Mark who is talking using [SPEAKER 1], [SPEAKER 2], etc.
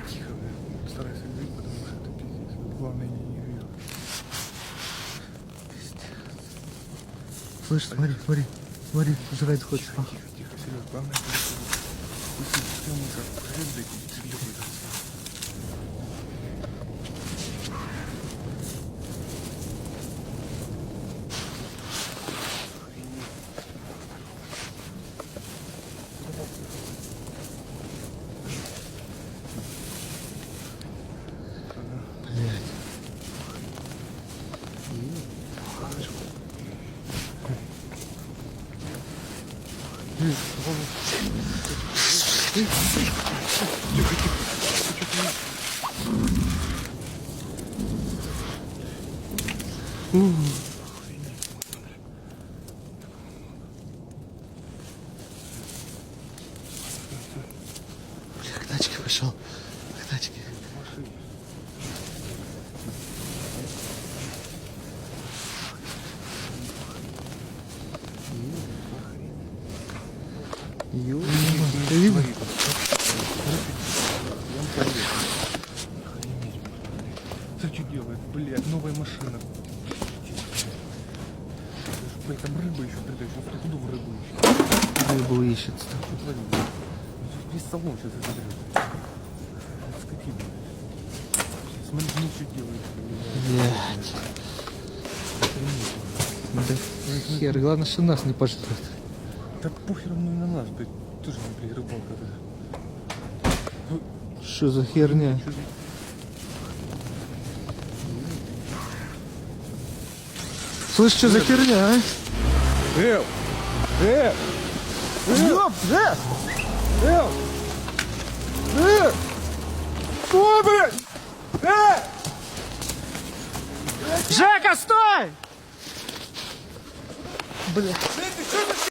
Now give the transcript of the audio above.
[SPEAKER 1] Тихо, старайся жить, потому что это пиздец. Главное не вижу.
[SPEAKER 2] Слышь, смотри, жрать хочешь.
[SPEAKER 1] Тихо, Серег, главное, если съемный как прыгать, блядь, и требует от себя.
[SPEAKER 2] Бля, к тачке пошел. К тачке.
[SPEAKER 1] Ты что делает? Блядь, новая машина. Блядь, там рыба еще, блядь, сейчас откуда в рыбу ищет?
[SPEAKER 2] Рыбу ищет.
[SPEAKER 1] Весь салон сейчас это скотина. Смотри, ну что делает.
[SPEAKER 2] Блядь. Да хер, главное, что нас не пожрет.
[SPEAKER 1] Да похер ну и на нас, блядь. Тоже, блядь, рыбалка.
[SPEAKER 2] Что за херня? Слышь, что за херня, а?
[SPEAKER 1] Стой, блядь!
[SPEAKER 2] Жека, стой! Бля.
[SPEAKER 1] Ты что